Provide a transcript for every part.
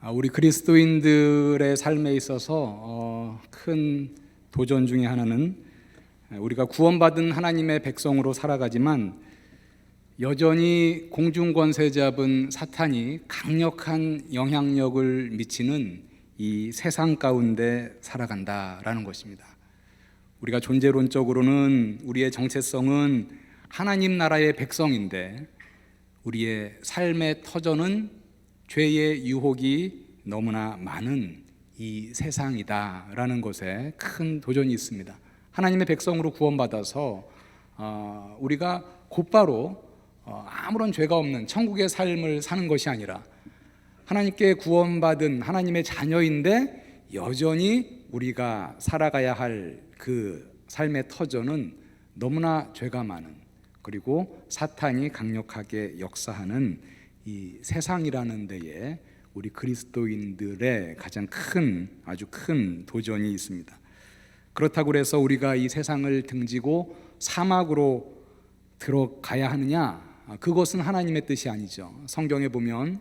우리 그리스도인들의 삶에 있어서 큰 도전 중에 하나는 우리가 구원받은 하나님의 백성으로 살아가지만 여전히 공중권세 잡은 사탄이 강력한 영향력을 미치는 이 세상 가운데 살아간다라는 것입니다. 우리가 존재론적으로는 우리의 정체성은 하나님 나라의 백성인데 우리의 삶의 터전은 죄의 유혹이 너무나 많은 이 세상이다라는 것에 큰 도전이 있습니다. 하나님의 백성으로 구원받아서 우리가 곧바로 아무런 죄가 없는 천국의 삶을 사는 것이 아니라 하나님께 구원받은 하나님의 자녀인데 여전히 우리가 살아가야 할 그 삶의 터전은 너무나 죄가 많은, 그리고 사탄이 강력하게 역사하는 이 세상이라는 데에 우리 그리스도인들의 가장 큰, 아주 큰 도전이 있습니다. 그렇다고 해서 우리가 이 세상을 등지고 사막으로 들어가야 하느냐? 그것은 하나님의 뜻이 아니죠. 성경에 보면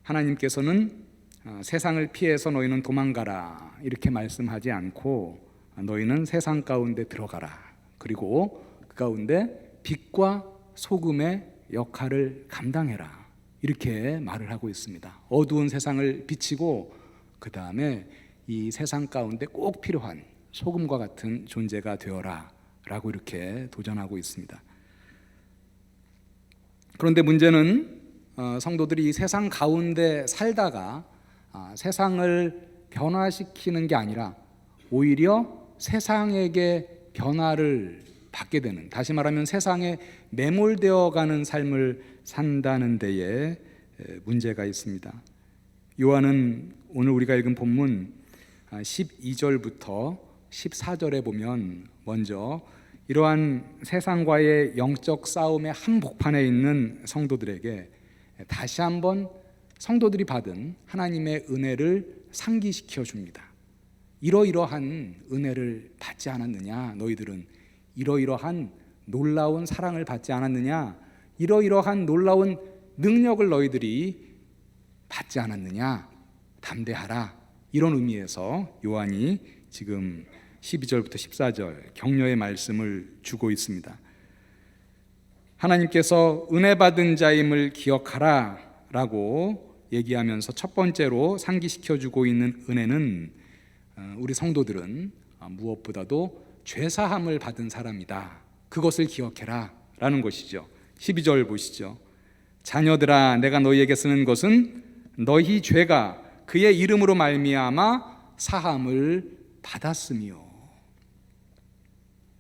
하나님께서는 세상을 피해서 너희는 도망가라 이렇게 말씀하지 않고 너희는 세상 가운데 들어가라, 그리고 그 가운데 빛과 소금의 역할을 감당해라 이렇게 말을 하고 있습니다. 어두운 세상을 비치고 그 다음에 이 세상 가운데 꼭 필요한 소금과 같은 존재가 되어라 라고 이렇게 도전하고 있습니다. 그런데 문제는 성도들이 이 세상 가운데 살다가 세상을 변화시키는 게 아니라 오히려 세상에게 변화를 받게 되는, 다시 말하면 세상에 매몰되어 가는 삶을 산다는 데에 문제가 있습니다. 요한은 오늘 우리가 읽은 본문 12절부터 14절에 보면 먼저 이러한 세상과의 영적 싸움의 한복판에 있는 성도들에게 다시 한번 성도들이 받은 하나님의 은혜를 상기시켜 줍니다. 이러이러한 은혜를 받지 않았느냐? 너희들은 이러이러한 놀라운 사랑을 받지 않았느냐? 이러이러한 놀라운 능력을 너희들이 받지 않았느냐? 담대하라. 이런 의미에서 요한이 지금 12절부터 14절 격려의 말씀을 주고 있습니다. 하나님께서 은혜 받은 자임을 기억하라 라고 얘기하면서 첫 번째로 상기시켜 주고 있는 은혜는 우리 성도들은 무엇보다도 죄사함을 받은 사람이다, 그것을 기억해라 라는 것이죠. 12절 보시죠. 자녀들아, 내가 너희에게 쓰는 것은 너희 죄가 그의 이름으로 말미암아 사함을 받았으며,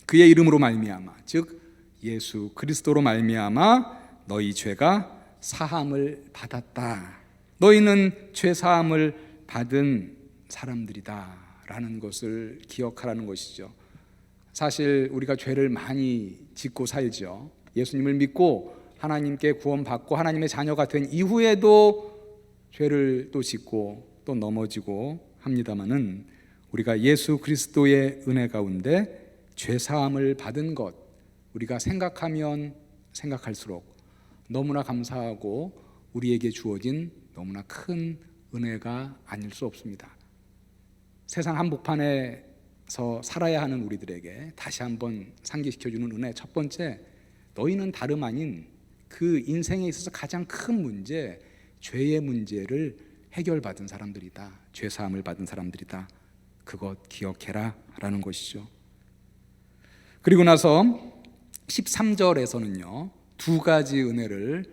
그의 이름으로 말미암아, 즉 예수 그리스도로 말미암아 너희 죄가 사함을 받았다. 너희는 죄 사함을 받은 사람들이다 라는 것을 기억하라는 것이죠. 사실 우리가 죄를 많이 짓고 살죠. 예수님을 믿고 하나님께 구원받고 하나님의 자녀가 된 이후에도 죄를 또 짓고 또 넘어지고 합니다마는 우리가 예수 그리스도의 은혜 가운데 죄사함을 받은 것, 우리가 생각하면 생각할수록 너무나 감사하고 우리에게 주어진 너무나 큰 은혜가 아닐 수 없습니다. 세상 한복판에서 살아야 하는 우리들에게 다시 한번 상기시켜주는 은혜, 첫 번째, 너희는 다름 아닌 그 인생에 있어서 가장 큰 문제, 죄의 문제를 해결받은 사람들이다, 죄사함을 받은 사람들이다, 그것 기억해라 라는 것이죠. 그리고 나서 13절에서는요 두 가지 은혜를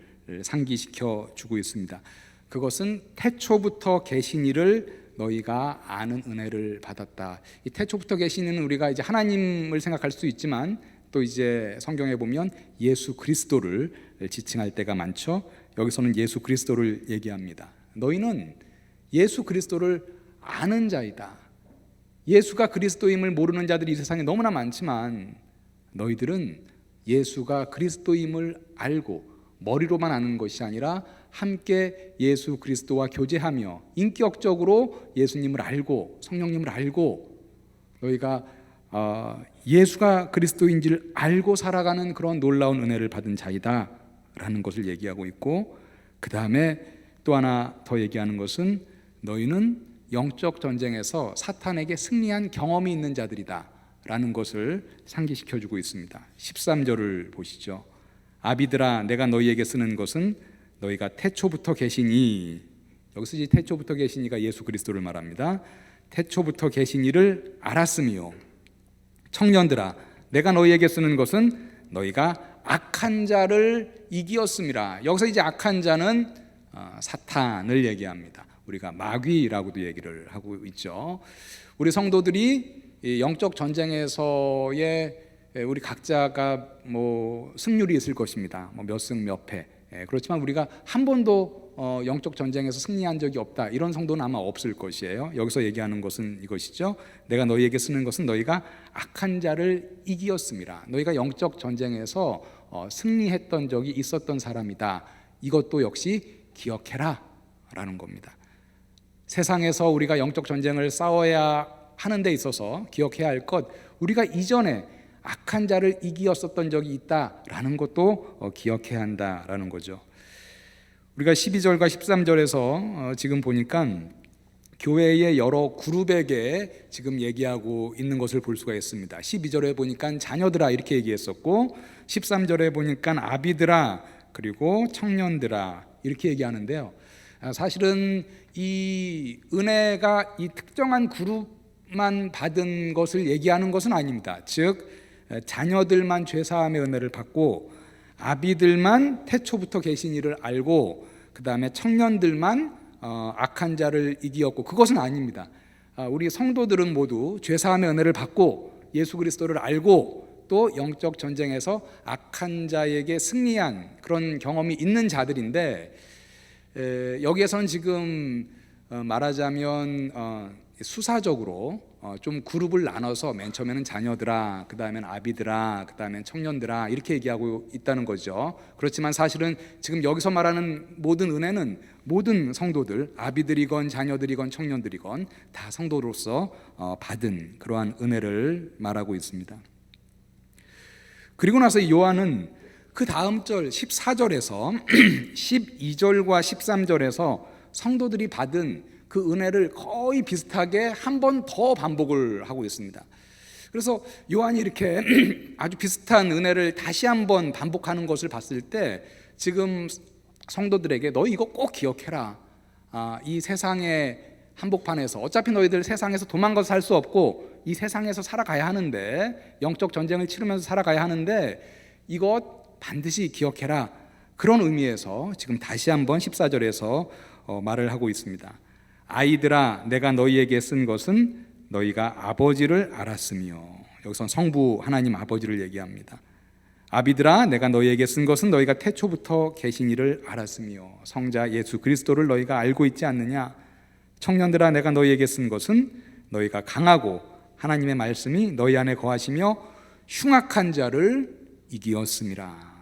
상기시켜 주고 있습니다. 그것은 태초부터 계신 이를 너희가 아는 은혜를 받았다. 이 태초부터 계신 이는 우리가 이제 하나님을 생각할 수 있지만 또 이제 성경에 보면 예수 그리스도를 지칭할 때가 많죠. 여기서는 예수 그리스도를 얘기합니다. 너희는 예수 그리스도를 아는 자이다. 예수가 그리스도임을 모르는 자들이 이 세상에 너무나 많지만 너희들은 예수가 그리스도임을 알고 머리로만 아는 것이 아니라 함께 예수 그리스도와 교제하며 인격적으로 예수님을 알고 성령님을 알고 너희가 예수가 그리스도인지를 알고 살아가는 그런 놀라운 은혜를 받은 자이다 라는 것을 얘기하고 있고, 그 다음에 또 하나 더 얘기하는 것은 너희는 영적 전쟁에서 사탄에게 승리한 경험이 있는 자들이다 라는 것을 상기시켜주고 있습니다. 13절을 보시죠. 아비들아 내가 너희에게 쓰는 것은 너희가 태초부터 계시니, 여기서 이제 태초부터 계시니가 예수 그리스도를 말합니다. 태초부터 계시니를 알았으며 청년들아 내가 너희에게 쓰는 것은 너희가 악한 자를 이기었음이라. 여기서 이제 악한 자는 사탄을 얘기합니다. 우리가 마귀라고도 얘기를 하고 있죠. 우리 성도들이 영적 전쟁에서의 우리 각자가 뭐 승률이 있을 것입니다. 뭐 몇 승 몇 패. 그렇지만 우리가 한 번도 영적 전쟁에서 승리한 적이 없다, 이런 성도는 아마 없을 것이에요. 여기서 얘기하는 것은 이것이죠. 내가 너희에게 쓰는 것은 너희가 악한 자를 이기었음이라. 너희가 영적 전쟁에서 승리했던 적이 있었던 사람이다. 이것도 역시 기억해라 라는 겁니다. 세상에서 우리가 영적 전쟁을 싸워야 하는 데 있어서 기억해야 할 것, 우리가 이전에 악한 자를 이기었었던 적이 있다라는 것도 기억해야 한다라는 거죠. 우리가 12절과 13절에서 지금 보니까 교회의 여러 그룹에게 지금 얘기하고 있는 것을 볼 수가 있습니다. 12절에 보니까 자녀들아 이렇게 얘기했었고, 13절에 보니까 아비들아 그리고 청년들아 이렇게 얘기하는데요. 사실은 이 은혜가 이 특정한 그룹만 받은 것을 얘기하는 것은 아닙니다. 즉 자녀들만 죄사함의 은혜를 받고, 아비들만 태초부터 계신 이를 알고, 그 다음에 청년들만 악한 자를 이기었고, 그것은 아닙니다. 우리 성도들은 모두 죄사함의 은혜를 받고 예수 그리스도를 알고 또 영적 전쟁에서 악한 자에게 승리한 그런 경험이 있는 자들인데, 여기에서는 지금 말하자면 수사적으로 좀 그룹을 나눠서 맨 처음에는 자녀들아, 그 다음엔 아비들아, 그 다음엔 청년들아 이렇게 얘기하고 있다는 거죠. 그렇지만 사실은 지금 여기서 말하는 모든 은혜는 모든 성도들, 아비들이건 자녀들이건 청년들이건 다 성도로서 받은 그러한 은혜를 말하고 있습니다. 그리고 나서 요한은 그 다음 절 14절에서 12절과 13절에서 성도들이 받은 그 은혜를 거의 비슷하게 한 번 더 반복을 하고 있습니다. 그래서 요한이 이렇게 아주 비슷한 은혜를 다시 한번 반복하는 것을 봤을 때 지금 성도들에게 너 이거 꼭 기억해라. 이 세상의 한복판에서 어차피 너희들 세상에서 도망가서 살 수 없고 이 세상에서 살아가야 하는데, 영적 전쟁을 치르면서 살아가야 하는데 이것 반드시 기억해라. 그런 의미에서 지금 다시 한번 14절에서 말을 하고 있습니다. 아이들아 내가 너희에게 쓴 것은 너희가 아버지를 알았으며, 여기서 성부 하나님 아버지를 얘기합니다. 아비들아 내가 너희에게 쓴 것은 너희가 태초부터 계신 이를 알았으며 성자 예수 그리스도를 너희가 알고 있지 않느냐. 청년들아 내가 너희에게 쓴 것은 너희가 강하고 하나님의 말씀이 너희 안에 거하시며 흉악한 자를 이기었음이라.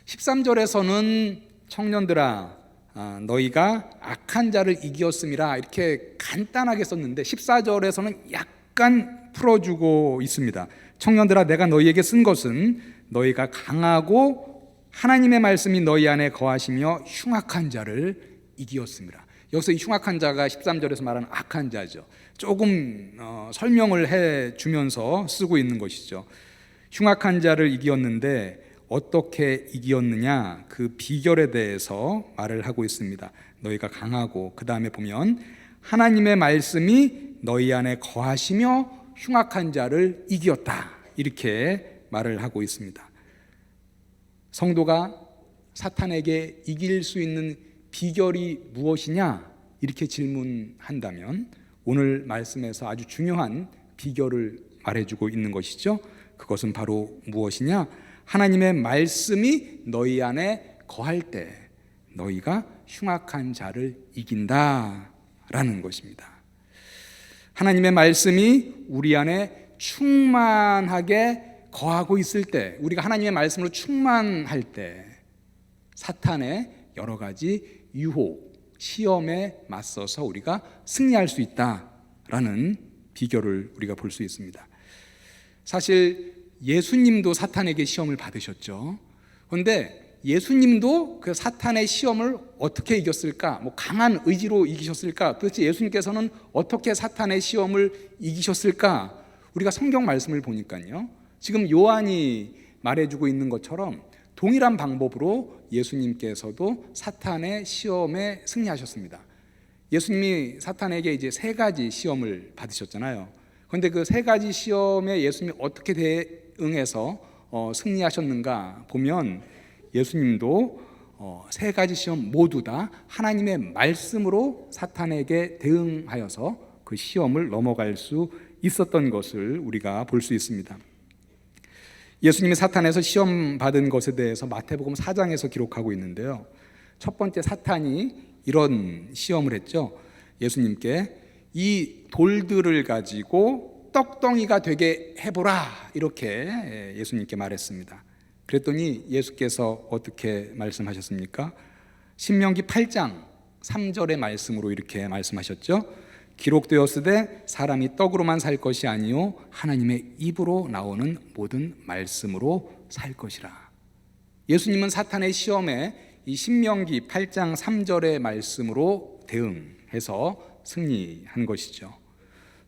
13절에서는 청년들아 너희가 악한 자를 이기었음이라 이렇게 간단하게 썼는데 14절에서는 약간 풀어주고 있습니다. 청년들아 내가 너희에게 쓴 것은 너희가 강하고 하나님의 말씀이 너희 안에 거하시며 흉악한 자를 이기었음이라. 여기서 이 흉악한 자가 13절에서 말하는 악한 자죠. 조금 설명을 해주면서 쓰고 있는 것이죠. 흉악한 자를 이기었는데 어떻게 이기었느냐, 그 비결에 대해서 말을 하고 있습니다. 너희가 강하고, 그 다음에 보면 하나님의 말씀이 너희 안에 거하시며 흉악한 자를 이기었다, 이렇게 말을 하고 있습니다. 성도가 사탄에게 이길 수 있는 비결이 무엇이냐 이렇게 질문한다면 오늘 말씀에서 아주 중요한 비결을 말해주고 있는 것이죠. 그것은 바로 무엇이냐? 하나님의 말씀이 너희 안에 거할 때 너희가 흉악한 자를 이긴다라는 것입니다. 하나님의 말씀이 우리 안에 충만하게 거하고 있을 때, 우리가 하나님의 말씀으로 충만할 때 사탄의 여러 가지 유혹, 시험에 맞서서 우리가 승리할 수 있다라는 비결을 우리가 볼 수 있습니다. 사실 예수님도 사탄에게 시험을 받으셨죠. 그런데 예수님도 그 사탄의 시험을 어떻게 이겼을까? 뭐 강한 의지로 이기셨을까? 도대체 예수님께서는 어떻게 사탄의 시험을 이기셨을까? 우리가 성경 말씀을 보니까요, 지금 요한이 말해주고 있는 것처럼 동일한 방법으로 예수님께서도 사탄의 시험에 승리하셨습니다. 예수님이 사탄에게 이제 세 가지 시험을 받으셨잖아요. 그런데 그 세 가지 시험에 예수님이 어떻게 대응해서 승리하셨는가 보면, 예수님도 세 가지 시험 모두 다 하나님의 말씀으로 사탄에게 대응하여서 그 시험을 넘어갈 수 있었던 것을 우리가 볼 수 있습니다. 예수님이 사탄에서 시험 받은 것에 대해서 마태복음 4장에서 기록하고 있는데요, 첫 번째 사탄이 이런 시험을 했죠. 예수님께 이 돌들을 가지고 떡덩이가 되게 해보라, 이렇게 예수님께 말했습니다. 그랬더니 예수께서 어떻게 말씀하셨습니까? 신명기 8장 3절의 말씀으로 이렇게 말씀하셨죠. 기록되었으되 사람이 떡으로만 살 것이 아니요 하나님의 입으로 나오는 모든 말씀으로 살 것이라. 예수님은 사탄의 시험에 이 신명기 8장 3절의 말씀으로 대응해서 승리한 것이죠.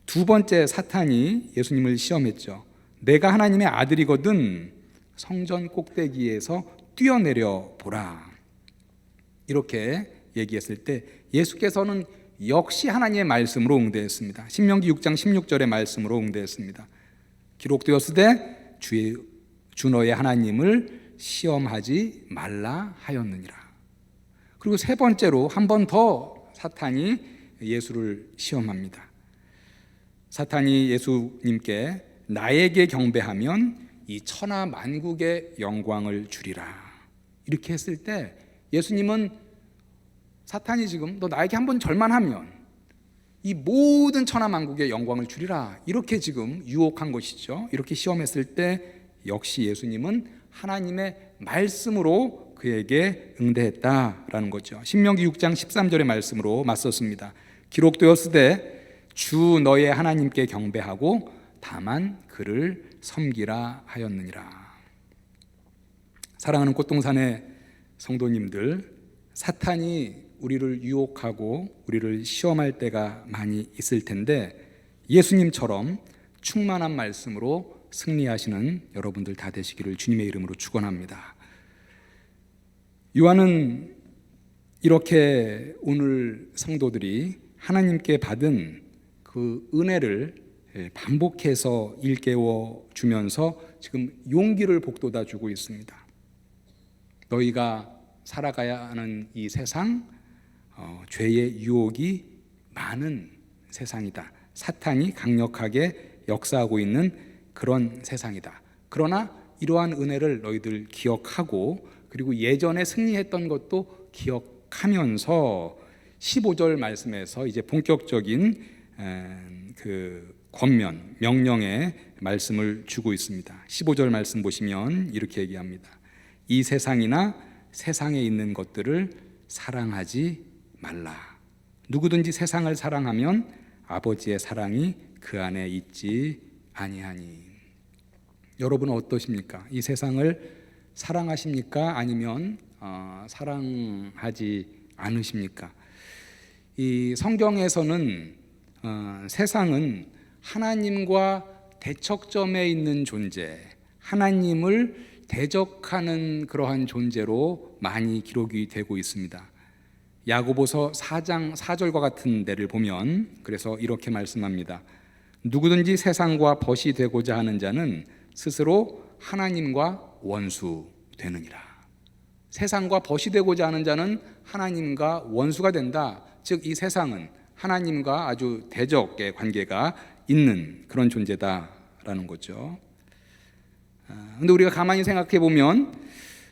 두 번째 사탄이 예수님을 시험했죠. 내가 하나님의 아들이거든 성전 꼭대기에서 뛰어내려 보라, 이렇게 얘기했을 때 예수께서는 역시 하나님의 말씀으로 응대했습니다. 신명기 6장 16절의 말씀으로 응대했습니다. 기록되었으되 주 너의 하나님을 시험하지 말라 하였느니라. 그리고 세 번째로 한 번 더 사탄이 예수를 시험합니다. 사탄이 예수님께 나에게 경배하면 이 천하 만국의 영광을 주리라, 이렇게 했을 때 예수님은 사탄이 지금 너 나에게 한번 절만하면 이 모든 천하 만국의 영광을 주리라, 이렇게 지금 유혹한 것이죠. 이렇게 시험했을 때 역시 예수님은 하나님의 말씀으로 그에게 응대했다라는 거죠. 신명기 6장 13절의 말씀으로 맞섰습니다. 기록되었으되 주 너의 하나님께 경배하고 다만 그를 섬기라 하였느니라. 사랑하는 꽃동산의 성도님들, 사탄이 우리를 유혹하고 우리를 시험할 때가 많이 있을 텐데 예수님처럼 충만한 말씀으로 승리하시는 여러분들 다 되시기를 주님의 이름으로 축원합니다. 요한은 이렇게 오늘 성도들이 하나님께 받은 그 은혜를 반복해서 일깨워 주면서 지금 용기를 북돋아 주고 있습니다. 너희가 살아가야 하는 이 세상, 죄의 유혹이 많은 세상이다. 사탄이 강력하게 역사하고 있는 그런 세상이다. 그러나 이러한 은혜를 너희들 기억하고, 그리고 예전에 승리했던 것도 기억하면서 15절 말씀에서 이제 본격적인 그 권면, 명령의 말씀을 주고 있습니다. 15절 말씀 보시면 이렇게 얘기합니다. 이 세상이나 세상에 있는 것들을 사랑하지 말라. 누구든지 세상을 사랑하면 아버지의 사랑이 그 안에 있지 아니하니. 여러분은 어떠십니까? 이 세상을 사랑하십니까? 아니면 사랑하지 않으십니까? 이 성경에서는 세상은 하나님과 대척점에 있는 존재, 하나님을 대적하는 그러한 존재로 많이 기록이 되고 있습니다. 야고보서 4장 4절과 같은 데를 보면 그래서 이렇게 말씀합니다. 누구든지 세상과 벗이 되고자 하는 자는 스스로 하나님과 원수 되느니라. 세상과 벗이 되고자 하는 자는 하나님과 원수가 된다. 즉 이 세상은 하나님과 아주 대적의 관계가 있는 그런 존재다라는 거죠. 근데 우리가 가만히 생각해 보면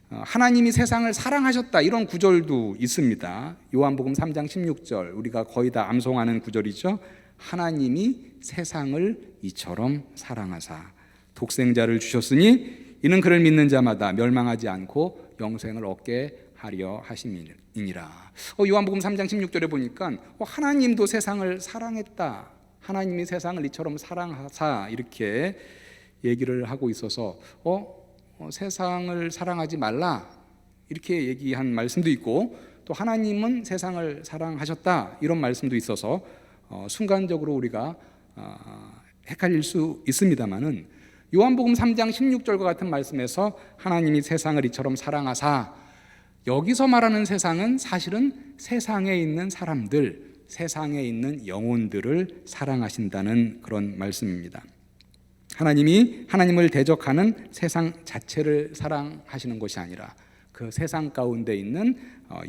하나님이 세상을 사랑하셨다, 이런 구절도 있습니다. 요한복음 3장 16절, 우리가 거의 다 암송하는 구절이죠. 하나님이 세상을 이처럼 사랑하사 독생자를 주셨으니 이는 그를 믿는 자마다 멸망하지 않고 영생을 얻게 하려 하심이니라. 요한복음 3장 16절에 보니까 하나님도 세상을 사랑했다, 하나님이 세상을 이처럼 사랑하사, 이렇게 얘기를 하고 있어서 세상을 사랑하지 말라, 이렇게 얘기한 말씀도 있고, 또 하나님은 세상을 사랑하셨다 이런 말씀도 있어서 순간적으로 우리가 헷갈릴 수 있습니다만은, 요한복음 3장 16절과 같은 말씀에서 하나님이 세상을 이처럼 사랑하사, 여기서 말하는 세상은 사실은 세상에 있는 사람들, 세상에 있는 영혼들을 사랑하신다는 그런 말씀입니다. 하나님이 하나님을 대적하는 세상 자체를 사랑하시는 것이 아니라 그 세상 가운데 있는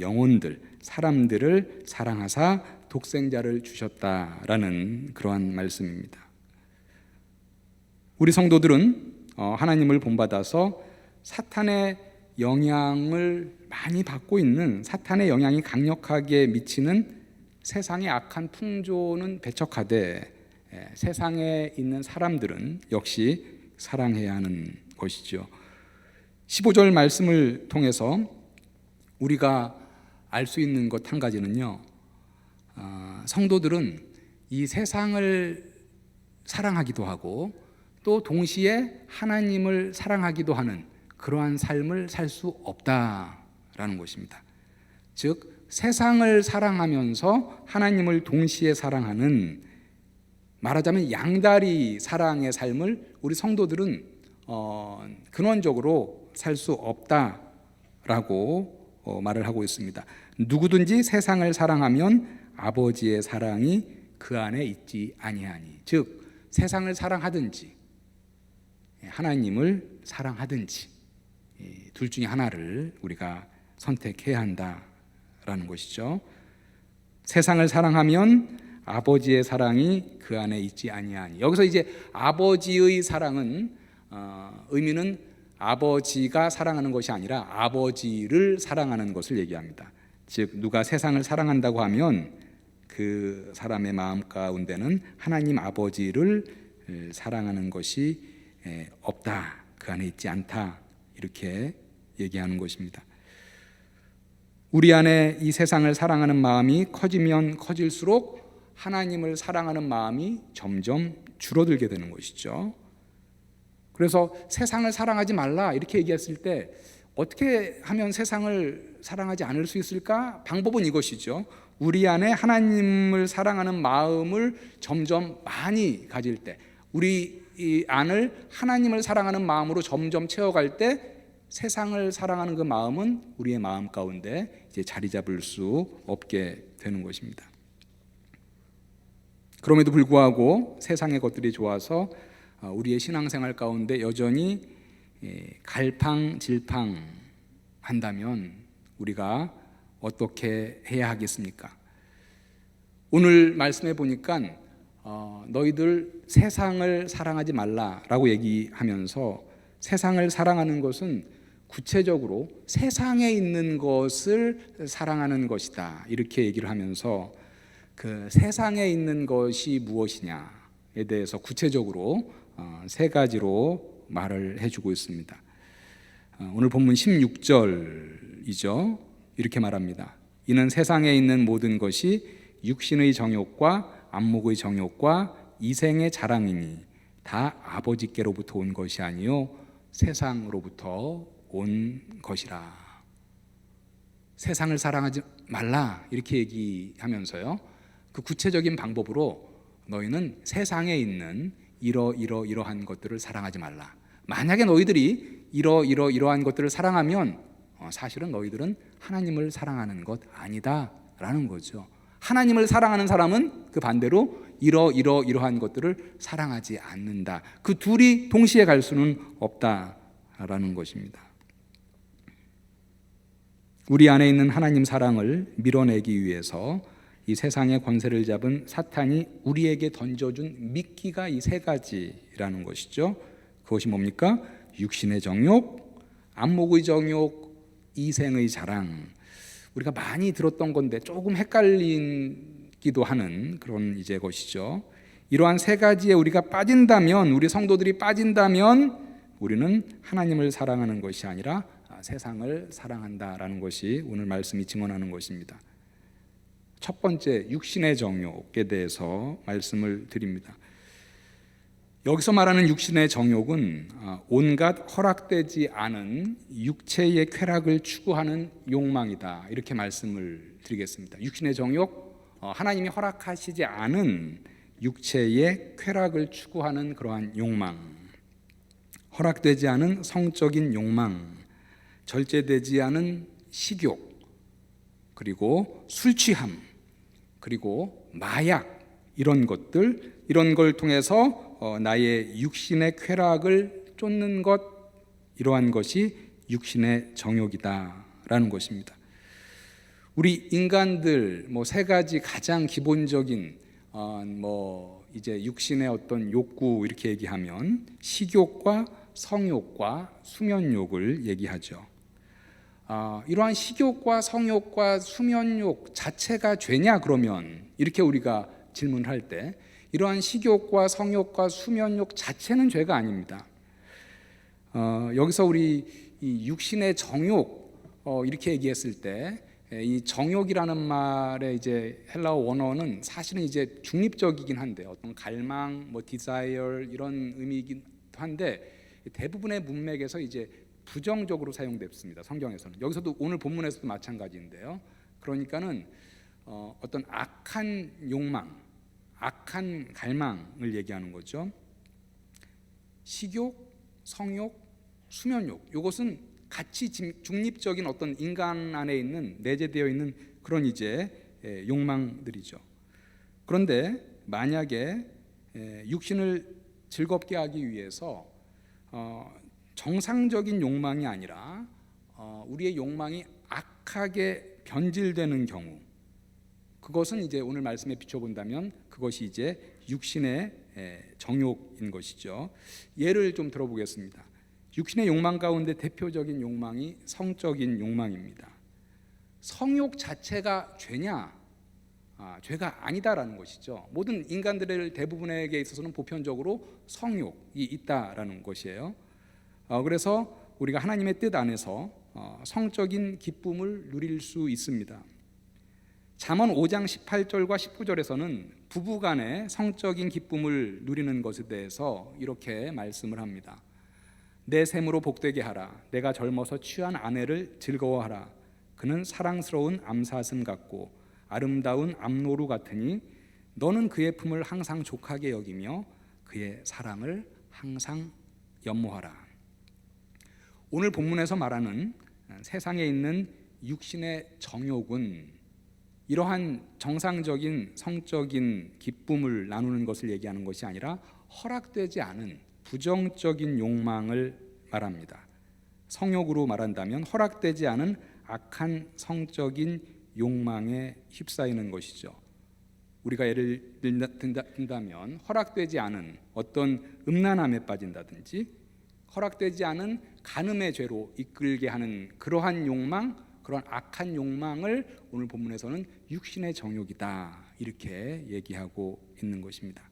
영혼들, 사람들을 사랑하사 독생자를 주셨다라는 그러한 말씀입니다. 우리 성도들은 하나님을 본받아서 사탄의 영향을 많이 받고 있는, 사탄의 영향이 강력하게 미치는 세상의 악한 풍조는 배척하되, 세상에 있는 사람들은 역시 사랑해야 하는 것이죠. 15절 말씀을 통해서 우리가 알 수 있는 것 한 가지는요, 성도들은 이 세상을 사랑하기도 하고 또 동시에 하나님을 사랑하기도 하는 그러한 삶을 살 수 없다라는 것입니다. 즉 세상을 사랑하면서 하나님을 동시에 사랑하는, 말하자면 양다리 사랑의 삶을 우리 성도들은 근원적으로 살 수 없다라고 말을 하고 있습니다. 누구든지 세상을 사랑하면 아버지의 사랑이 그 안에 있지 아니하니, 즉 세상을 사랑하든지 하나님을 사랑하든지 둘 중에 하나를 우리가 선택해야 한다라는 것이죠. 세상을 사랑하면 아버지의 사랑이 그 안에 있지 아니하니, 여기서 이제 아버지의 사랑은 의미는 아버지가 사랑하는 것이 아니라 아버지를 사랑하는 것을 얘기합니다. 즉 누가 세상을 사랑한다고 하면 그 사람의 마음 가운데는 하나님 아버지를 사랑하는 것이 없다, 그 안에 있지 않다, 이렇게 얘기하는 것입니다. 우리 안에 이 세상을 사랑하는 마음이 커지면 커질수록 하나님을 사랑하는 마음이 점점 줄어들게 되는 것이죠. 그래서 세상을 사랑하지 말라 이렇게 얘기했을 때 어떻게 하면 세상을 사랑하지 않을 수 있을까? 방법은 이것이죠. 우리 안에 하나님을 사랑하는 마음을 점점 많이 가질 때, 우리 이 안을 하나님을 사랑하는 마음으로 점점 채워갈 때 세상을 사랑하는 그 마음은 우리의 마음 가운데 이제 자리 잡을 수 없게 되는 것입니다. 그럼에도 불구하고 세상의 것들이 좋아서 우리의 신앙생활 가운데 여전히 갈팡질팡한다면 우리가 어떻게 해야 하겠습니까? 오늘 말씀해 보니까 너희들 세상을 사랑하지 말라라고 얘기하면서 세상을 사랑하는 것은 구체적으로 세상에 있는 것을 사랑하는 것이다 이렇게 얘기를 하면서 그 세상에 있는 것이 무엇이냐에 대해서 구체적으로 세 가지로 말을 해주고 있습니다. 오늘 본문 16절이죠. 이렇게 말합니다. 이는 세상에 있는 모든 것이 육신의 정욕과 안목의 정욕과 이생의 자랑이니 다 아버지께로부터 온 것이 아니요 세상으로부터 온 것이라. 세상을 사랑하지 말라 이렇게 얘기하면서요, 그 구체적인 방법으로 너희는 세상에 있는 이러한 것들을 사랑하지 말라. 만약에 너희들이 이러한 것들을 사랑하면 사실은 너희들은 하나님을 사랑하는 것 아니다라는 거죠. 하나님을 사랑하는 사람은 그 반대로 이러한 것들을 사랑하지 않는다. 그 둘이 동시에 갈 수는 없다라는 것입니다. 우리 안에 있는 하나님 사랑을 밀어내기 위해서 이 세상의 권세를 잡은 사탄이 우리에게 던져준 미끼가 이 세 가지라는 것이죠. 그것이 뭡니까? 육신의 정욕, 안목의 정욕, 이생의 자랑. 우리가 많이 들었던 건데 조금 헷갈리기도 하는 그런 이제 것이죠. 이러한 세 가지에 우리가 빠진다면, 우리 성도들이 빠진다면 우리는 하나님을 사랑하는 것이 아니라 세상을 사랑한다라는 것이 오늘 말씀이 증언하는 것입니다. 첫 번째, 육신의 정욕에 대해서 말씀을 드립니다. 여기서 말하는 육신의 정욕은 온갖 허락되지 않은 육체의 쾌락을 추구하는 욕망이다, 이렇게 말씀을 드리겠습니다. 육신의 정욕, 하나님이 허락하시지 않은 육체의 쾌락을 추구하는 그러한 욕망, 허락되지 않은 성적인 욕망, 절제되지 않은 식욕, 그리고 술 취함, 그리고 마약, 이런 걸 통해서 나의 육신의 쾌락을 쫓는 것, 이러한 것이 육신의 정욕이다라는 것입니다. 우리 인간들 세 가지 가장 기본적인 이제 육신의 어떤 욕구, 이렇게 얘기하면 식욕과 성욕과 수면욕을 얘기하죠. 이러한 식욕과 성욕과 수면욕 자체가 죄냐, 그러면 이렇게 우리가 질문을 할 때 이러한 식욕과 성욕과 수면욕 자체는 죄가 아닙니다. 여기서 우리 이 육신의 정욕, 이렇게 얘기했을 때 이 정욕이라는 말의 이제 헬라어 원어는 사실은 이제 중립적이긴 한데, 어떤 갈망, desire 이런 의미이긴 한데, 대부분의 문맥에서 이제 부정적으로 사용됐습니다. 성경에서는. 여기서도 오늘 본문에서도 마찬가지인데요. 그러니까는 어떤 악한 욕망, 악한 갈망을 얘기하는 거죠. 식욕, 성욕, 수면욕, 이것은 같이 중립적인 어떤 인간 안에 있는, 내재되어 있는 그런 이제 욕망들이죠. 그런데 만약에 육신을 즐겁게 하기 위해서 정상적인 욕망이 아니라 우리의 욕망이 악하게 변질되는 경우, 그것은 이제 오늘 말씀에 비춰본다면 그것이 이제 육신의 정욕인 것이죠. 예를 좀 들어보겠습니다. 육신의 욕망 가운데 대표적인 욕망이 성적인 욕망입니다. 성욕 자체가 죄냐? 죄가 아니다라는 것이죠. 모든 인간들의 대부분에게 있어서는 보편적으로 성욕이 있다라는 것이에요. 그래서 우리가 하나님의 뜻 안에서 성적인 기쁨을 누릴 수 있습니다. 잠언 5장 18절과 19절에서는 부부간의 성적인 기쁨을 누리는 것에 대해서 이렇게 말씀을 합니다. 내 샘으로 복되게 하라. 내가 젊어서 취한 아내를 즐거워하라. 그는 사랑스러운 암사슴 같고 아름다운 암노루 같으니 너는 그의 품을 항상 족하게 여기며 그의 사랑을 항상 연모하라. 오늘 본문에서 말하는 세상에 있는 육신의 정욕은 이러한 정상적인 성적인 기쁨을 나누는 것을 얘기하는 것이 아니라 허락되지 않은 부정적인 욕망을 말합니다. 성욕으로 말한다면 허락되지 않은 악한 성적인 욕망에 휩싸이는 것이죠. 우리가 예를 든다면 허락되지 않은 어떤 음란함에 빠진다든지, 허락되지 않은 간음의 죄로 이끌게 하는 그러한 욕망, 그런 악한 욕망을 오늘 본문에서는 육신의 정욕이다, 이렇게 얘기하고 있는 것입니다.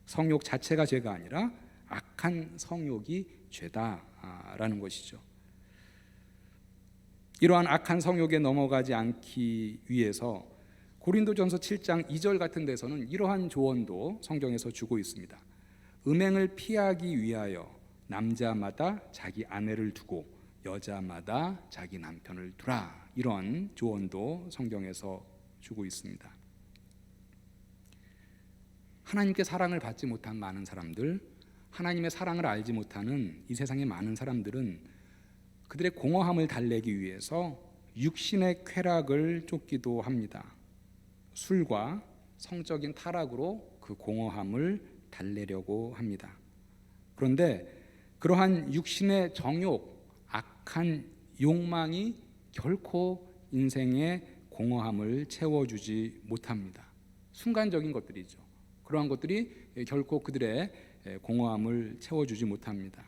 성욕 자체가 죄가 아니라 악한 성욕이 죄다라는 것이죠. 이러한 악한 성욕에 넘어가지 않기 위해서 고린도전서 7장 2절 같은 데서는 이러한 조언도 성경에서 주고 있습니다. 음행을 피하기 위하여 남자마다 자기 아내를 두고 여자마다 자기 남편을 두라, 이런 조언도 성경에서 주고 있습니다. 하나님께 사랑을 받지 못한 많은 사람들, 하나님의 사랑을 알지 못하는 이 세상의 많은 사람들은 그들의 공허함을 달래기 위해서 육신의 쾌락을 쫓기도 합니다. 술과 성적인 타락으로 그 공허함을 달래려고 합니다. 그런데 그러한 육신의 정욕, 악한 욕망이 결코 인생의 공허함을 채워주지 못합니다. 순간적인 것들이죠. 그러한 것들이 결코 그들의 공허함을 채워주지 못합니다.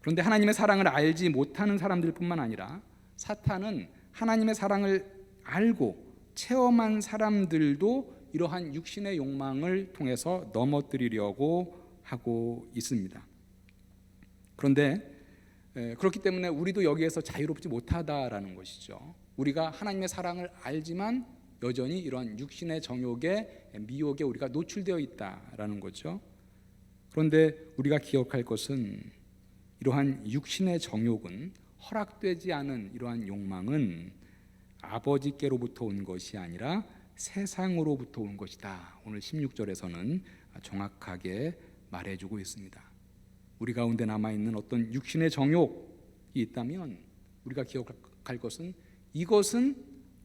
그런데 하나님의 사랑을 알지 못하는 사람들뿐만 아니라 사탄은 하나님의 사랑을 알고 체험한 사람들도 이러한 육신의 욕망을 통해서 넘어뜨리려고 하고 있습니다. 그런데 그렇기 때문에 우리도 여기에서 자유롭지 못하다라는 것이죠. 우리가 하나님의 사랑을 알지만 여전히 이런 육신의 정욕에, 미혹에 우리가 노출되어 있다라는 거죠. 그런데 우리가 기억할 것은 이러한 육신의 정욕은, 허락되지 않은 이러한 욕망은 아버지께로부터 온 것이 아니라 세상으로부터 온 것이다. 오늘 16절에서는 정확하게 말해주고 있습니다. 우리 가운데 남아있는 어떤 육신의 정욕이 있다면 우리가 기억할 것은, 이것은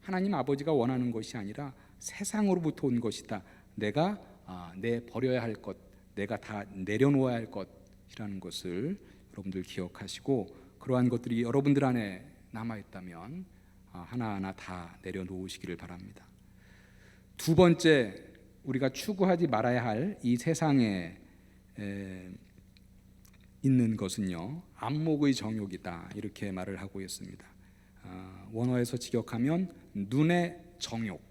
하나님 아버지가 원하는 것이 아니라 세상으로부터 온 것이다. 내가 버려야 할 것, 내가 다 내려놓아야 할 것이라는 것을 여러분들 기억하시고, 그러한 것들이 여러분들 안에 남아있다면 하나하나 다 내려놓으시기를 바랍니다. 두 번째, 우리가 추구하지 말아야 할 이 세상에 있는 것은요, 안목의 정욕이다, 이렇게 말을 하고 있습니다. 원어에서 직역하면 눈의 정욕,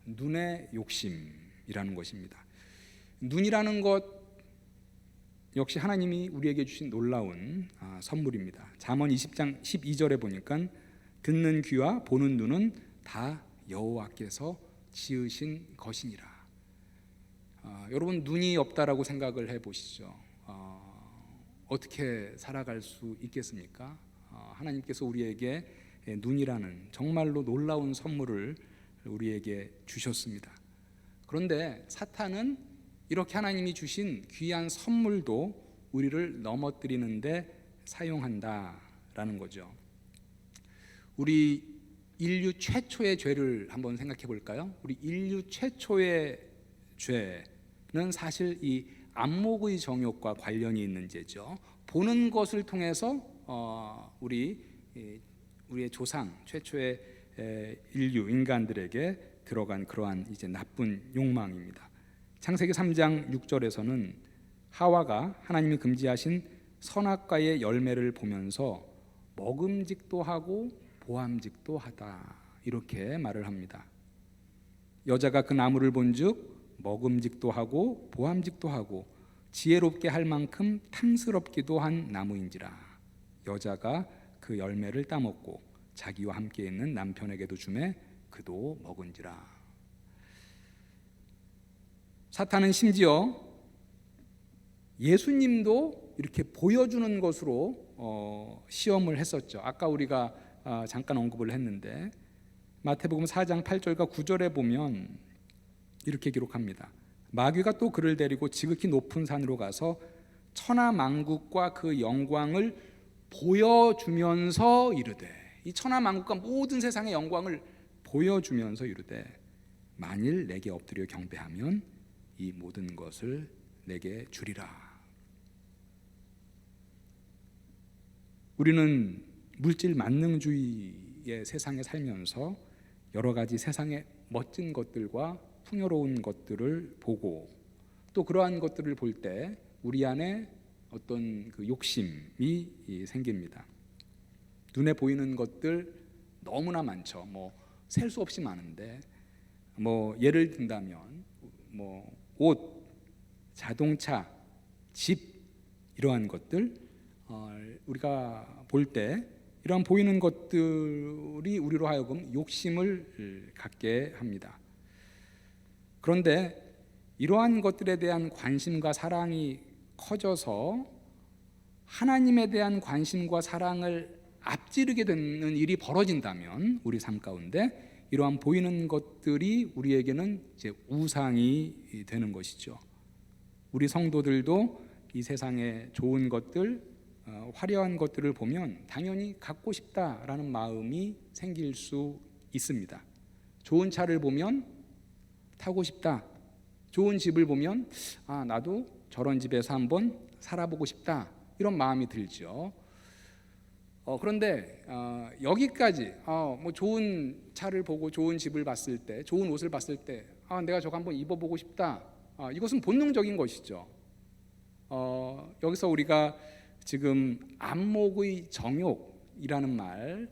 눈의 욕심이라는 것입니다. 눈이라는 것 역시 하나님이 우리에게 주신 놀라운 선물입니다. 잠언 20장 12절에 보니까 듣는 귀와 보는 눈은 다 여호와께서 지으신 것이니라. 여러분, 눈이 없다라고 생각을 해보시죠. 어떻게 살아갈 수 있겠습니까? 하나님께서 우리에게 눈이라는 정말로 놀라운 선물을 우리에게 주셨습니다. 그런데 사탄은 이렇게 하나님이 주신 귀한 선물도 우리를 넘어뜨리는데 사용한다라는 거죠. 우리 인류 최초의 죄를 한번 생각해 볼까요? 우리 인류 최초의 죄는 사실 이 안목의 정욕과 관련이 있는 죄죠. 보는 것을 통해서 우리의 조상 최초의 인류 인간들에게 들어간 그러한 이제 나쁜 욕망입니다. 창세기 3장 6절에서는 하와가 하나님이 금지하신 선악과의 열매를 보면서 먹음직도 하고 보암직도 하다, 이렇게 말을 합니다. 여자가 그 나무를 본즉 먹음직도 하고 보암직도 하고 지혜롭게 할 만큼 탐스럽기도 한 나무인지라. 여자가 그 열매를 따먹고 자기와 함께 있는 남편에게도 주매 그도 먹은지라. 사탄은 심지어 예수님도 이렇게 보여주는 것으로 시험을 했었죠. 아까 우리가 잠깐 언급을 했는데 마태복음 4장 8절과 9절에 보면 이렇게 기록합니다. 마귀가 또 그를 데리고 지극히 높은 산으로 가서 천하만국과 그 영광을 보여주면서 이르되, 이 천하만국과 모든 세상의 영광을 보여주면서 이르되, 만일 내게 엎드려 경배하면 이 모든 것을 내게 주리라. 우리는 물질 만능주의의 세상에 살면서 여러 가지 세상의 멋진 것들과 풍요로운 것들을 보고, 또 그러한 것들을 볼 때 우리 안에 어떤 그 욕심이 생깁니다. 눈에 보이는 것들 너무나 많죠. 셀 수 없이 많은데, 예를 든다면 옷, 자동차, 집, 이러한 것들, 우리가 볼 때 이러한 보이는 것들이 우리로 하여금 욕심을 갖게 합니다. 그런데 이러한 것들에 대한 관심과 사랑이 커져서 하나님에 대한 관심과 사랑을 앞지르게 되는 일이 벌어진다면, 우리 삶 가운데 이러한 보이는 것들이 우리에게는 이제 우상이 되는 것이죠. 우리 성도들도 이 세상의 좋은 것들, 화려한 것들을 보면 당연히 갖고 싶다라는 마음이 생길 수 있습니다. 좋은 차를 보면 타고 싶다, 좋은 집을 보면 나도 저런 집에서 한번 살아보고 싶다, 이런 마음이 들죠. 그런데 여기까지 좋은 차를 보고 좋은 집을 봤을 때, 좋은 옷을 봤을 때 내가 저거 한번 입어보고 싶다, 이것은 본능적인 것이죠. 여기서 우리가 지금 안목의 정욕이라는 말,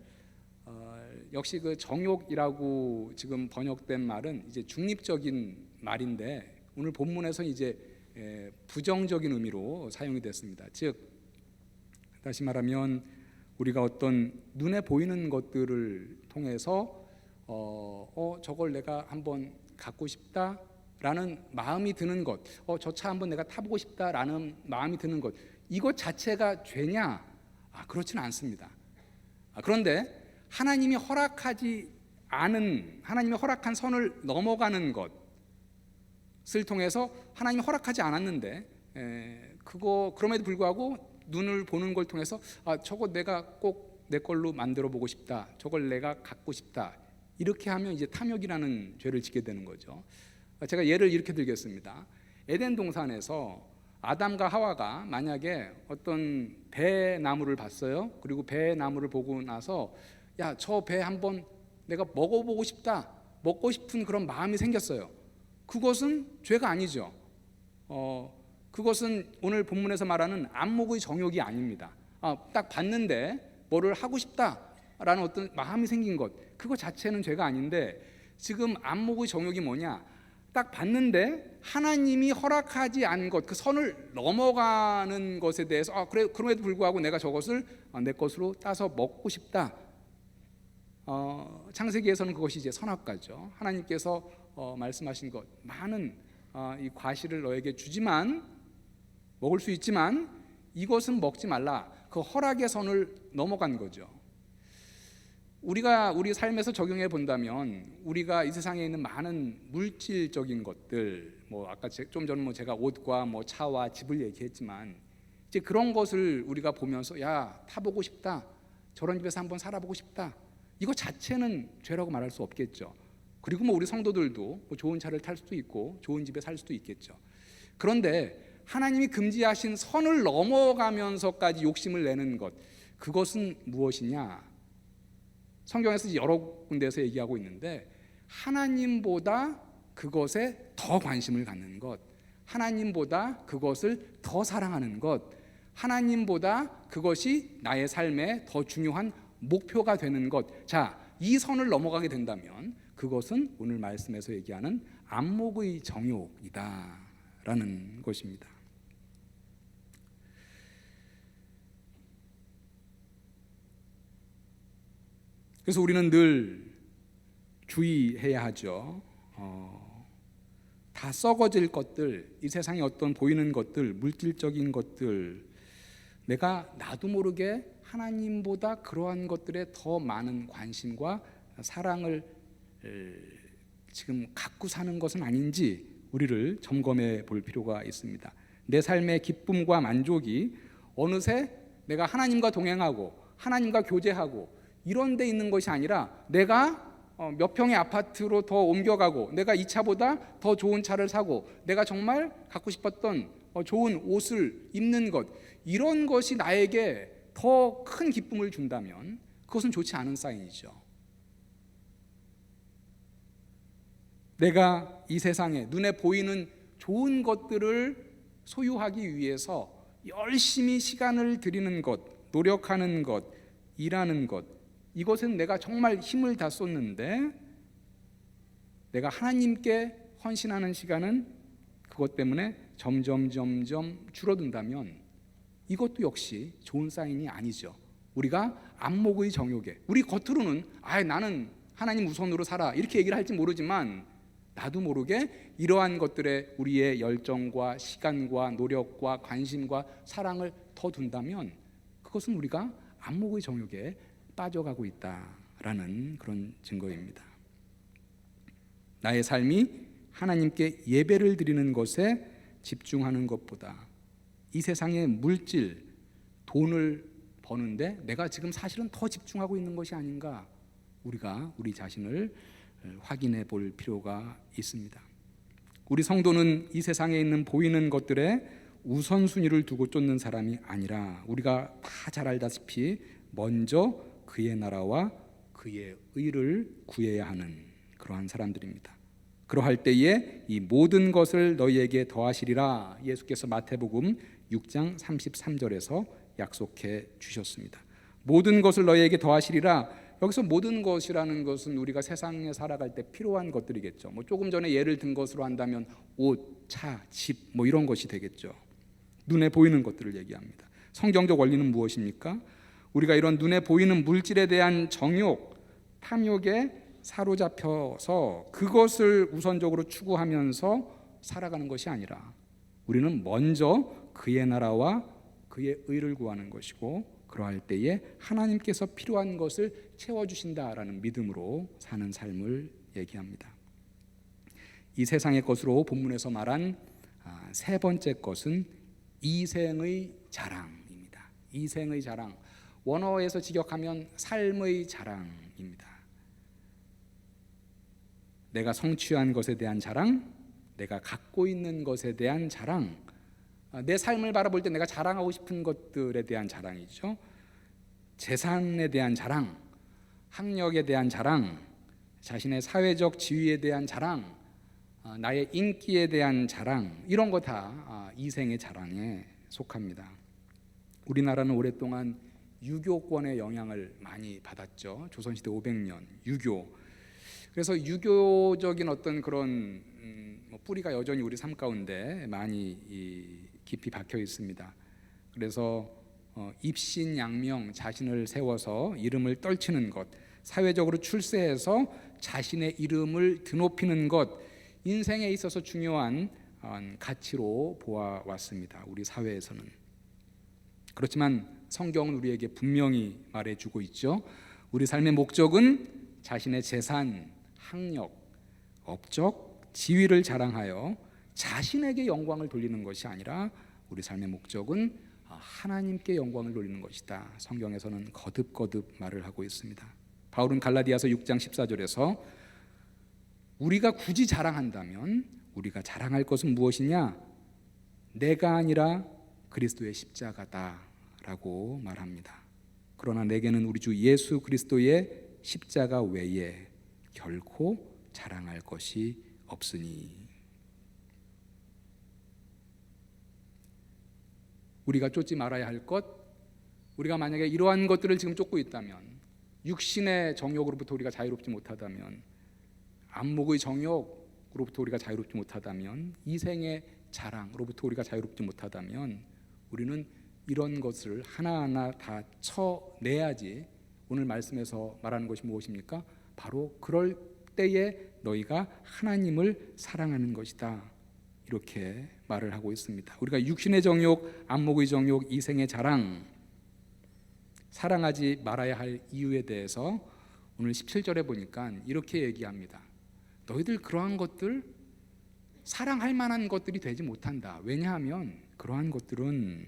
역시 그 정욕이라고 지금 번역된 말은 이제 중립적인 말인데, 오늘 본문에서 이제 부정적인 의미로 사용이 됐습니다. 즉, 다시 말하면 우리가 어떤 눈에 보이는 것들을 통해서 저걸 내가 한번 갖고 싶다, 라는 마음이 드는 것, 저 차 한번 내가 타보고 싶다라는 마음이 드는 것, 이것 자체가 죄냐? 그렇지는 않습니다. 그런데 하나님이 허락하지 않은, 하나님이 허락한 선을 넘어가는 것을 통해서 하나님이 허락하지 않았는데 그럼에도 불구하고 눈을 보는 걸 통해서 저거 내가 꼭 내 걸로 만들어 보고 싶다, 저걸 내가 갖고 싶다, 이렇게 하면 이제 탐욕이라는 죄를 짓게 되는 거죠. 제가 예를 이렇게 들겠습니다. 에덴 동산에서 아담과 하와가 만약에 어떤 배 나무를 봤어요. 그리고 배 나무를 보고 나서 저 배 한번 내가 먹어보고 싶다, 먹고 싶은 그런 마음이 생겼어요. 그것은 죄가 아니죠. 그것은 오늘 본문에서 말하는 안목의 정욕이 아닙니다. 딱 봤는데 뭐를 하고 싶다라는 어떤 마음이 생긴 것, 그거 자체는 죄가 아닌데, 지금 안목의 정욕이 뭐냐? 딱 봤는데 하나님이 허락하지 않은 것, 그 선을 넘어가는 것에 대해서 그래, 그럼에도 불구하고 내가 저것을 내 것으로 따서 먹고 싶다. 창세기에서는 그것이 이제 선악과죠. 하나님께서 말씀하신 것, 많은 이 과실을 너에게 주지만, 먹을 수 있지만 이것은 먹지 말라. 그 허락의 선을 넘어간 거죠. 우리가 우리 삶에서 적용해 본다면, 우리가 이 세상에 있는 많은 물질적인 것들, 아까 좀 전에 제가 옷과 차와 집을 얘기했지만, 이제 그런 것을 우리가 보면서 타보고 싶다, 저런 집에서 한번 살아보고 싶다, 이거 자체는 죄라고 말할 수 없겠죠. 그리고 우리 성도들도 좋은 차를 탈 수도 있고 좋은 집에 살 수도 있겠죠. 그런데 하나님이 금지하신 선을 넘어가면서까지 욕심을 내는 것, 그것은 무엇이냐? 성경에서 여러 군데에서 얘기하고 있는데, 하나님보다 그것에 더 관심을 갖는 것, 하나님보다 그것을 더 사랑하는 것, 하나님보다 그것이 나의 삶에 더 중요한 목표가 되는 것. 이 선을 넘어가게 된다면 그것은 오늘 말씀에서 얘기하는 안목의 정욕이다라는 것입니다. 그래서 우리는 늘 주의해야 하죠. 다 썩어질 것들, 이 세상에 어떤 보이는 것들, 물질적인 것들, 내가 나도 모르게 하나님보다 그러한 것들에 더 많은 관심과 사랑을 지금 갖고 사는 것은 아닌지 우리를 점검해 볼 필요가 있습니다. 내 삶의 기쁨과 만족이 어느새 내가 하나님과 동행하고 하나님과 교제하고 이런 데 있는 것이 아니라, 내가 몇 평의 아파트로 더 옮겨가고, 내가 이 차보다 더 좋은 차를 사고, 내가 정말 갖고 싶었던 좋은 옷을 입는 것, 이런 것이 나에게 더 큰 기쁨을 준다면 그것은 좋지 않은 사인이죠. 내가 이 세상에 눈에 보이는 좋은 것들을 소유하기 위해서 열심히 시간을 들이는 것, 노력하는 것, 일하는 것, 이것은 내가 정말 힘을 다 쏟는데 내가 하나님께 헌신하는 시간은 그것 때문에 점점 줄어든다면 이것도 역시 좋은 사인이 아니죠. 우리가 안목의 정욕에, 우리 겉으로는 나는 하나님 우선으로 살아 이렇게 얘기를 할지 모르지만, 나도 모르게 이러한 것들에 우리의 열정과 시간과 노력과 관심과 사랑을 더 둔다면 그것은 우리가 안목의 정욕에 빠져가고 있다라는 그런 증거입니다. 나의 삶이 하나님께 예배를 드리는 것에 집중하는 것보다 이 세상의 물질, 돈을 버는데 내가 지금 사실은 더 집중하고 있는 것이 아닌가, 우리가 우리 자신을 확인해 볼 필요가 있습니다. 우리 성도는 이 세상에 있는 보이는 것들에 우선순위를 두고 쫓는 사람이 아니라, 우리가 다 잘 알다시피 먼저 그의 나라와 그의 의를 구해야 하는 그러한 사람들입니다. 그러할 때에 이 모든 것을 너희에게 더하시리라 예수께서 마태복음 6장 33절에서 약속해 주셨습니다. 모든 것을 너희에게 더하시리라. 여기서 모든 것이라는 것은 우리가 세상에 살아갈 때 필요한 것들이겠죠. 조금 전에 예를 든 것으로 한다면 옷, 차, 집 이런 것이 되겠죠. 눈에 보이는 것들을 얘기합니다. 성경적 원리는 무엇입니까? 우리가 이런 눈에 보이는 물질에 대한 정욕, 탐욕에 사로잡혀서 그것을 우선적으로 추구하면서 살아가는 것이 아니라 우리는 먼저 그의 나라와 그의 의를 구하는 것이고 그러할 때에 하나님께서 필요한 것을 채워주신다라는 믿음으로 사는 삶을 얘기합니다. 이 세상의 것으로 본문에서 말한 세 번째 것은 이생의 자랑입니다. 이생의 자랑, 원어에서 직역하면 삶의 자랑입니다. 내가 성취한 것에 대한 자랑, 내가 갖고 있는 것에 대한 자랑, 내 삶을 바라볼 때 내가 자랑하고 싶은 것들에 대한 자랑이죠. 재산에 대한 자랑, 학력에 대한 자랑, 자신의 사회적 지위에 대한 자랑, 나의 인기에 대한 자랑, 이런 거 다 이생의 자랑에 속합니다. 우리나라는 오랫동안 유교권의 영향을 많이 받았죠. 조선시대 500년 유교. 그래서 유교적인 어떤 그런 뿌리가 여전히 우리 삶 가운데 많이 깊이 박혀 있습니다. 그래서 입신양명, 자신을 세워서 이름을 떨치는 것, 사회적으로 출세해서 자신의 이름을 드높이는 것, 인생에 있어서 중요한 가치로 보아왔습니다. 우리 사회에서는. 그렇지만 성경은 우리에게 분명히 말해주고 있죠. 우리 삶의 목적은 자신의 재산, 학력, 업적, 지위를 자랑하여 자신에게 영광을 돌리는 것이 아니라 우리 삶의 목적은 하나님께 영광을 돌리는 것이다. 성경에서는 거듭거듭 말을 하고 있습니다. 바울은 갈라디아서 6장 14절에서 우리가 굳이 자랑한다면 우리가 자랑할 것은 무엇이냐? 내가 아니라 그리스도의 십자가다 라고 말합니다. 그러나 내게는 우리 주 예수 그리스도의 십자가 외에 결코 자랑할 것이 없으니. 우리가 쫓지 말아야 할 것, 우리가 만약에 이러한 것들을 지금 쫓고 있다면, 육신의 정욕으로부터 우리가 자유롭지 못하다면, 안목의 정욕으로부터 우리가 자유롭지 못하다면, 이생의 자랑으로부터 우리가 자유롭지 못하다면 우리는 이런 것을 하나하나 다 쳐내야지. 오늘 말씀에서 말하는 것이 무엇입니까? 바로 그럴 때에 너희가 하나님을 사랑하는 것이다, 이렇게 말을 하고 있습니다. 우리가 육신의 정욕, 안목의 정욕, 이생의 자랑, 사랑하지 말아야 할 이유에 대해서 오늘 17절에 보니까 이렇게 얘기합니다. 너희들 그러한 것들, 사랑할 만한 것들이 되지 못한다. 왜냐하면 그러한 것들은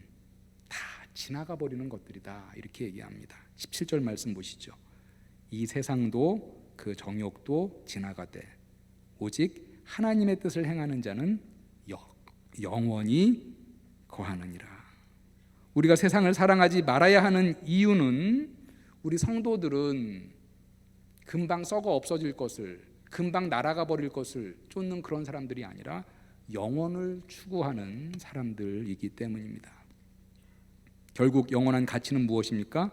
다 지나가 버리는 것들이다, 이렇게 얘기합니다. 17절 말씀 보시죠. 이 세상도 그 정욕도 지나가되 오직 하나님의 뜻을 행하는 자는 영원히 거하느니라. 우리가 세상을 사랑하지 말아야 하는 이유는 우리 성도들은 금방 썩어 없어질 것을, 금방 날아가 버릴 것을 쫓는 그런 사람들이 아니라 영원을 추구하는 사람들이기 때문입니다. 결국 영원한 가치는 무엇입니까?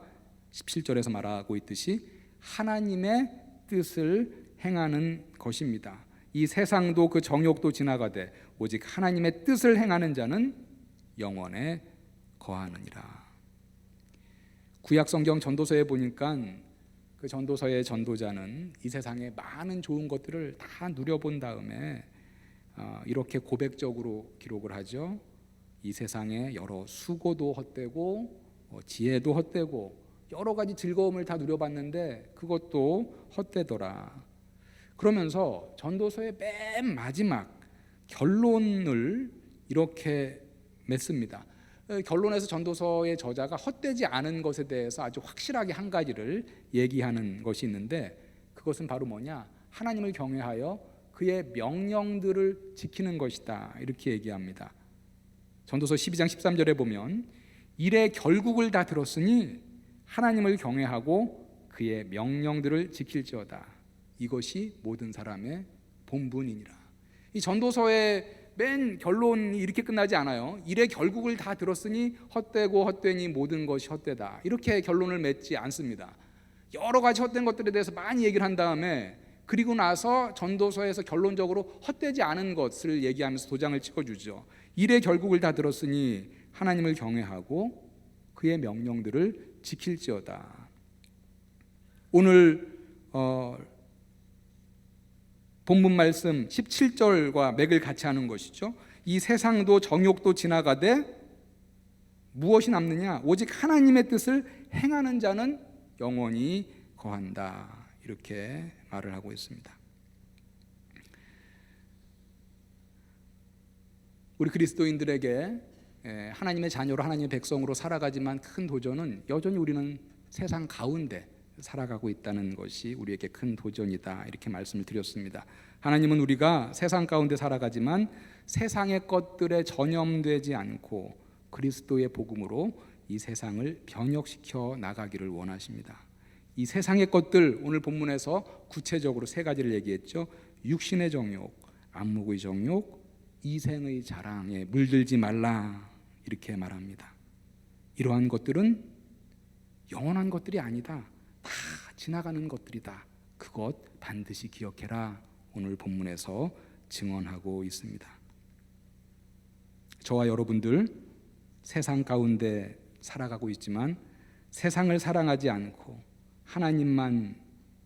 17절에서 말하고 있듯이 하나님의 뜻을 행하는 것입니다. 이 세상도 그 정욕도 지나가되 오직 하나님의 뜻을 행하는 자는 영원에 거하느니라. 구약 성경 전도서에 보니까 그 전도서의 전도자는 이 세상의 많은 좋은 것들을 다 누려본 다음에 이렇게 고백적으로 기록을 하죠. 이 세상에 여러 수고도 헛되고 지혜도 헛되고 여러 가지 즐거움을 다 누려봤는데 그것도 헛되더라. 그러면서 전도서의 맨 마지막 결론을 이렇게 맺습니다. 결론에서 전도서의 저자가 헛되지 않은 것에 대해서 아주 확실하게 한 가지를 얘기하는 것이 있는데, 그것은 바로 뭐냐? 하나님을 경외하여 그의 명령들을 지키는 것이다, 이렇게 얘기합니다. 전도서 12장 13절에 보면 일의 결국을 다 들었으니 하나님을 경외하고 그의 명령들을 지킬지어다. 이것이 모든 사람의 본분이니라. 이 전도서의 맨 결론이 이렇게 끝나지 않아요. 일의 결국을 다 들었으니 헛되고 헛되니 모든 것이 헛되다, 이렇게 결론을 맺지 않습니다. 여러 가지 헛된 것들에 대해서 많이 얘기를 한 다음에 그리고 나서 전도서에서 결론적으로 헛되지 않은 것을 얘기하면서 도장을 찍어주죠. 일의 결국을 다 들었으니 하나님을 경외하고 그의 명령들을 지킬지어다. 오늘 본문 말씀 17절과 맥을 같이 하는 것이죠. 이 세상도 정욕도 지나가되 무엇이 남느냐? 오직 하나님의 뜻을 행하는 자는 영원히 거한다. 이렇게 말을 하고 있습니다. 우리 그리스도인들에게 하나님의 자녀로 하나님의 백성으로 살아가지만 큰 도전은 여전히 우리는 세상 가운데 살아가고 있다는 것이 우리에게 큰 도전이다. 이렇게 말씀을 드렸습니다. 하나님은 우리가 세상 가운데 살아가지만 세상의 것들에 전염되지 않고 그리스도의 복음으로 이 세상을 변혁시켜 나가기를 원하십니다. 이 세상의 것들, 오늘 본문에서 구체적으로 세 가지를 얘기했죠. 육신의 정욕, 안목의 정욕, 이생의 자랑에 물들지 말라, 이렇게 말합니다. 이러한 것들은 영원한 것들이 아니다. 다 지나가는 것들이다. 그것 반드시 기억해라. 오늘 본문에서 증언하고 있습니다. 저와 여러분들 세상 가운데 살아가고 있지만 세상을 사랑하지 않고 하나님만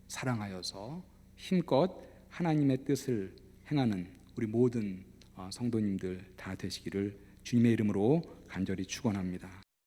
사랑하여서 힘껏 하나님의 뜻을 행하는 우리 모든 성도님들 다 되시기를 주님의 이름으로 간절히 축원합니다.